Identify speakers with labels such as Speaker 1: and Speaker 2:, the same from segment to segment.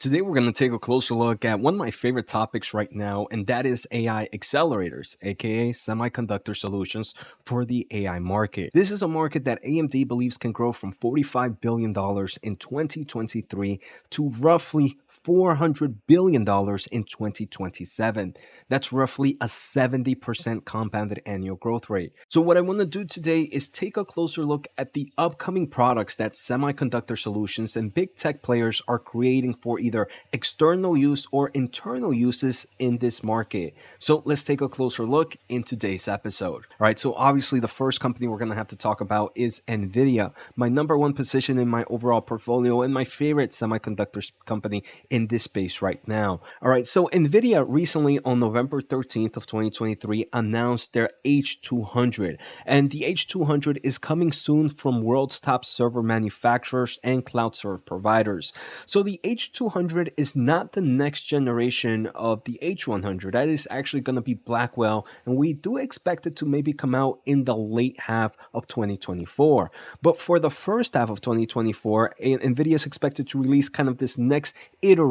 Speaker 1: Today, we're going to take a closer look at one of my favorite topics right now, and that is AI accelerators, aka semiconductor solutions for the AI market. This is a market that AMD believes can grow from $45 billion in 2023 to roughly $400 billion in 2027. That's roughly a 70% compounded annual growth rate. So, what I want to do today is take a closer look at the upcoming products that semiconductor solutions and big tech players are creating for either external use or internal uses in this market. So, let's take a closer look in today's episode. All right, so obviously, the first company we're going to have to talk about is Nvidia, my number one position in my overall portfolio and my favorite semiconductor company in this space right now. All right, so Nvidia recently on November 13th of 2023 announced their H200, and the H200 is coming soon from world's top server manufacturers and cloud server providers. So the H200 is not the next generation of the H100. That is actually going to be Blackwell, and we do expect it to maybe come out in the late half of 2024. But for the first half of 2024, Nvidia is expected to release kind of this next iteration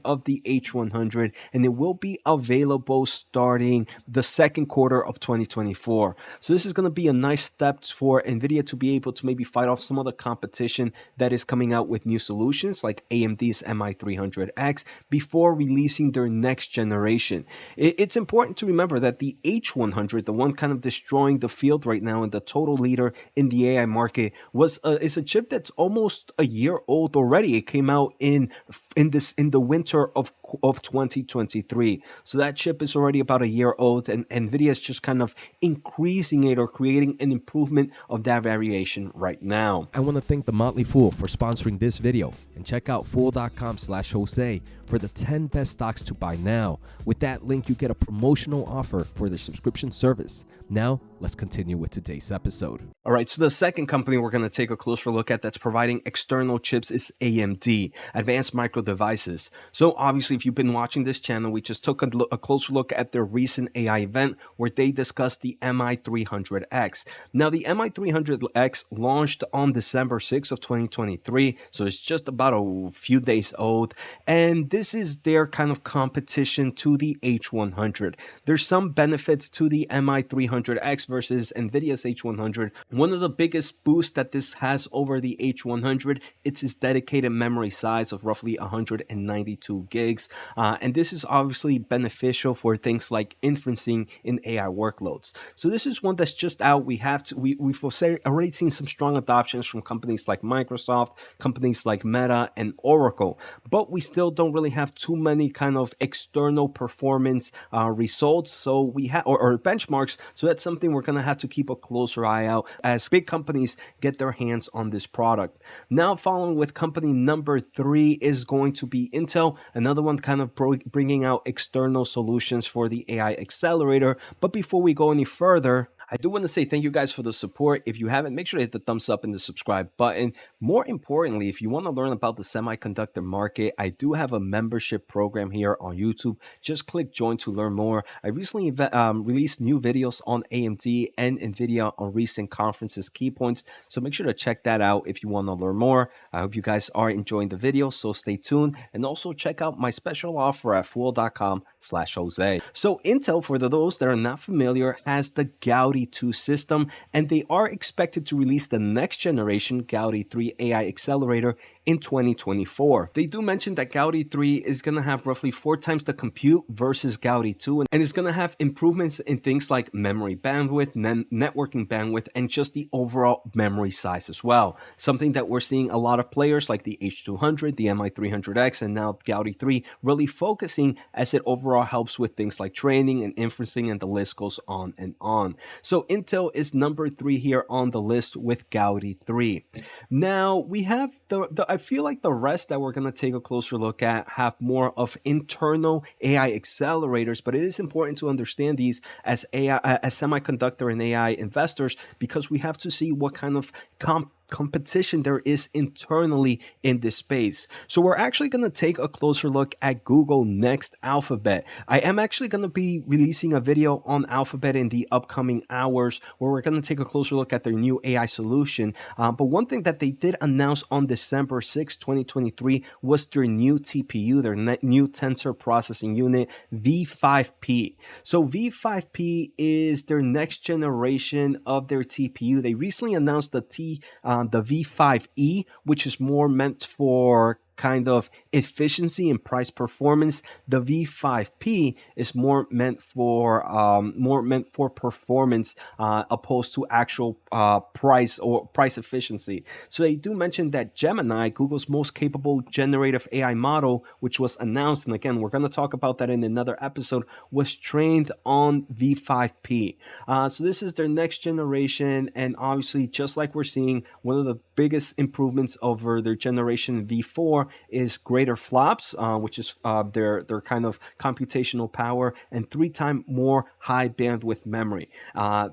Speaker 1: of the H100, and it will be available starting the second quarter of 2024. So this is going to be a nice step for Nvidia to be able to maybe fight off some of the competition that is coming out with new solutions like AMD's MI300X before releasing their next generation. It's important to remember that the H100, the one kind of destroying the field right now and the total leader in the AI market, is a chip that's almost a year old already. It came out in the winter of 2023. So that chip is already about a year old, and Nvidia is just kind of increasing it or creating an improvement of that variation right now.
Speaker 2: I want to thank the Motley Fool for sponsoring this video, and check out fool.com/Jose for the 10 best stocks to buy now. With that link, you get a promotional offer for the subscription service. Now, let's continue with today's episode.
Speaker 1: All right, so the second company we're going to take a closer look at that's providing external chips is AMD, Advanced Micro Devices. So obviously, if you've been watching this channel, we just took a closer look at their recent AI event where they discussed the MI300X. Now, the MI300X launched on December 6th of 2023, so it's just about a few days old, and this is their kind of competition to the H100. There's some benefits to the MI300X versus NVIDIA's H100. One of the biggest boosts that this has over the H100, it's its dedicated memory size of roughly 192 gigs. And this is obviously beneficial for things like inferencing in AI workloads. So this is one that's just out. We've already seen some strong adoptions from companies like Microsoft, companies like Meta and Oracle, but we still don't really have too many kind of external performance results. So we have or benchmarks. So that's something we're going to have to keep a closer eye out as big companies get their hands on this product. Now, following with company number 3 is going to be Intel, another one kind of bringing out external solutions for the AI accelerator. But before we go any further, I do want to say thank you guys for the support. If you haven't, make sure to hit the thumbs up and the subscribe button. More importantly, if you want to learn about the semiconductor market, I do have a membership program here on YouTube. Just click join to learn more. I recently released new videos on AMD and Nvidia on recent conferences, key points. So make sure to check that out if you want to learn more. I hope you guys are enjoying the video, so stay tuned. And also check out my special offer at fool.com/Jose. So Intel, for those that are not familiar, has the Gaudi 2 system, and they are expected to release the next generation Gaudi 3 AI accelerator in 2024. They do mention that Gaudi 3 is going to have roughly 4 times the compute versus Gaudi 2, and is going to have improvements in things like memory bandwidth, networking bandwidth, and just the overall memory size as well. Something that we're seeing a lot of players like the H200, the MI300X, and now Gaudi 3 really focusing, as it overall helps with things like training and inferencing, and the list goes on and on. So Intel is number 3 here on the list with Gaudi 3. Now we have I feel like the rest that we're going to take a closer look at have more of internal AI accelerators, but it is important to understand these as semiconductor and AI investors, because we have to see what kind of competition there is internally in this space. So we're actually going to take a closer look at Google next Alphabet. I am actually going to be releasing a video on Alphabet in the upcoming hours where we're going to take a closer look at their new AI solution. But one thing that they did announce on December 6, 2023 was their new TPU, their new tensor processing unit, V5P. So V5P is their next generation of their TPU. They recently announced the V5E, which is more meant for kind of efficiency and price performance. The V5P is more meant for performance, opposed to actual price or price efficiency. So they do mention that Gemini, Google's most capable generative AI model, which was announced, and again we're going to talk about that in another episode, was trained on V5P. So this is their next generation, and obviously, just like we're seeing, one of the biggest improvements over their generation V4 is greater flops, which is their kind of computational power, and 3 times more high bandwidth memory.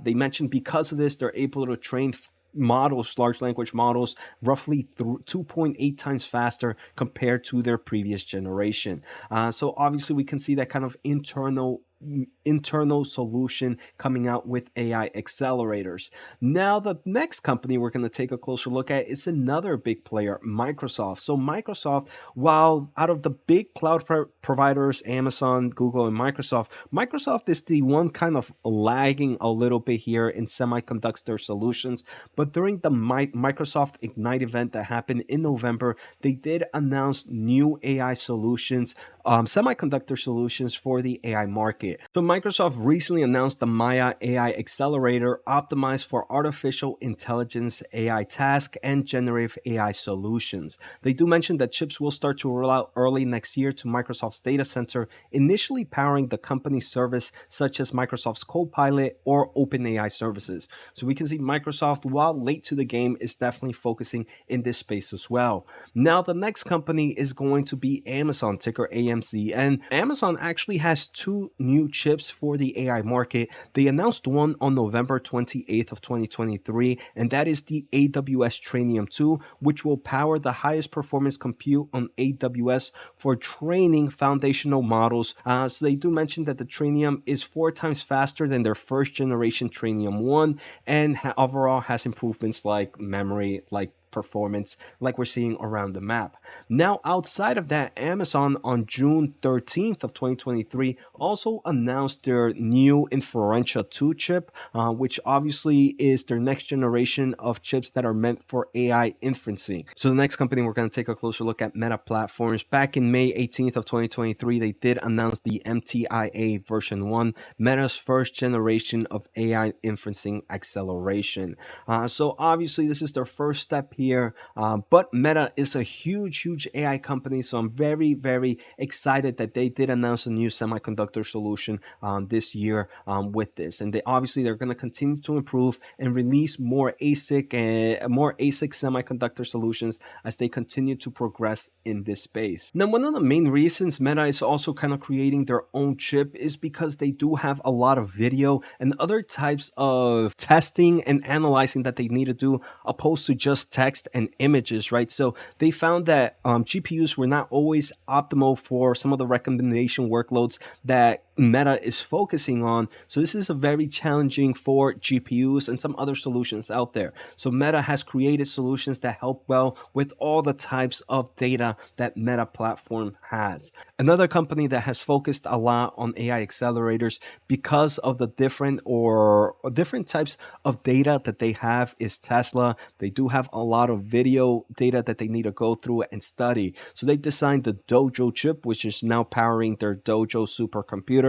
Speaker 1: They mentioned because of this, they're able to train models, large language models, roughly 2.8 times faster compared to their previous generation. So obviously, we can see that kind of internal solution coming out with AI accelerators. Now, the next company we're going to take a closer look at is another big player, Microsoft. So Microsoft, while out of the big cloud providers, Amazon, Google, and Microsoft is the one kind of lagging a little bit here in semiconductor solutions. But during the Microsoft Ignite event that happened in November, they did announce new AI solutions, semiconductor solutions for the AI market. So Microsoft recently announced the Maya AI accelerator optimized for artificial intelligence, AI tasks, and generative AI solutions. They do mention that chips will start to roll out early next year to Microsoft's data center, initially powering the company's service such as Microsoft's Copilot or OpenAI services. So we can see Microsoft, while late to the game, is definitely focusing in this space as well. Now, the next company is going to be Amazon, ticker AMC. And Amazon actually has two new chips for the AI market. They announced one on November 28th of 2023, and that is the AWS Trainium 2, which will power the highest performance compute on AWS for training foundational models. So they do mention that the Trainium is 4 times faster than their first generation Trainium 1, and overall has improvements like memory, like performance, like we're seeing around the map. Now, outside of that, Amazon on June 13th of 2023 also announced their new Inferentia 2 chip, which obviously is their next generation of chips that are meant for AI inferencing. So the next company we're going to take a closer look at, Meta Platforms. Back in May 18th of 2023, they did announce the MTIA version 1, Meta's first generation of AI inferencing acceleration. So obviously this is their first step here, but Meta is a huge AI company, so I'm very excited that they did announce a new semiconductor solution this year with this, and they're going to continue to improve and release more ASIC semiconductor solutions as they continue to progress in this space. Now, one of the main reasons Meta is also kind of creating their own chip is because they do have a lot of video and other types of testing and analyzing that they need to do, opposed to just text and images, right? So they found that GPUs were not always optimal for some of the recommendation workloads that Meta is focusing on. So this is a very challenging for GPUs and some other solutions out there. So Meta has created solutions that help well with all the types of data that Meta Platform has. Another company that has focused a lot on AI accelerators because of the different types of data that they have is Tesla. They do have a lot of video data that they need to go through and study. So they designed the Dojo chip, which is now powering their Dojo supercomputers.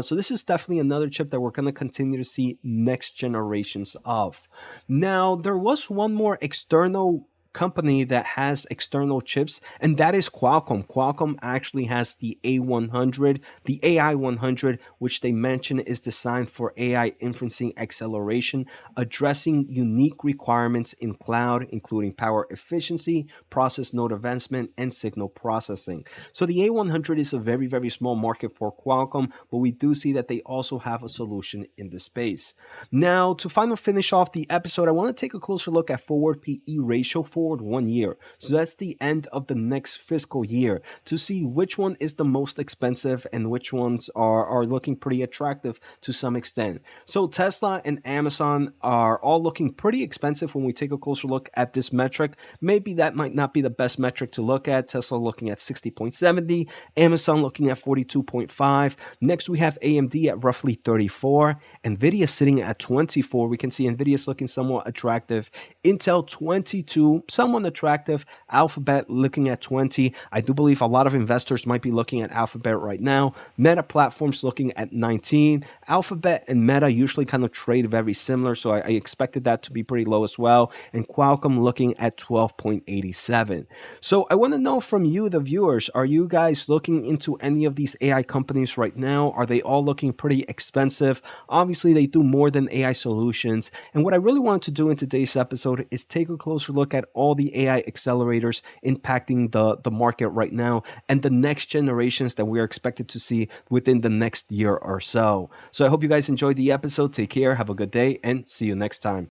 Speaker 1: So this is definitely another chip that we're going to continue to see next generations of. Now, there was one more external company that has external chips, and that is Qualcomm. Qualcomm actually has the A100, the AI 100, which they mention is designed for AI inferencing acceleration, addressing unique requirements in cloud, including power efficiency, process node advancement, and signal processing. So the A100 is a very, very small market for Qualcomm, but we do see that they also have a solution in the space. Now, to finally finish off the episode, I want to take a closer look at forward PE ratio forward 1 year. So that's the end of the next fiscal year to see which one is the most expensive and which ones are looking pretty attractive to some extent. So Tesla and Amazon are all looking pretty expensive when we take a closer look at this metric. Maybe that might not be the best metric to look at. Tesla looking at 60.70, Amazon looking at 42.5. Next, we have AMD at roughly 34, Nvidia sitting at 24. We can see Nvidia is looking somewhat attractive. Intel 22, somewhat attractive. Alphabet looking at 20. I do believe a lot of investors might be looking at Alphabet right now. Meta Platforms looking at 19. Alphabet and Meta usually kind of trade very similar, so I expected that to be pretty low as well. And Qualcomm looking at 12.87. So I want to know from you, the viewers, are you guys looking into any of these AI companies right now? Are they all looking pretty expensive? Obviously, they do more than AI solutions. And what I really wanted to do in today's episode is take a closer look at all the AI accelerators impacting the market right now and the next generations that we are expected to see within the next year or so. So I hope you guys enjoyed the episode. Take care, have a good day, and see you next time.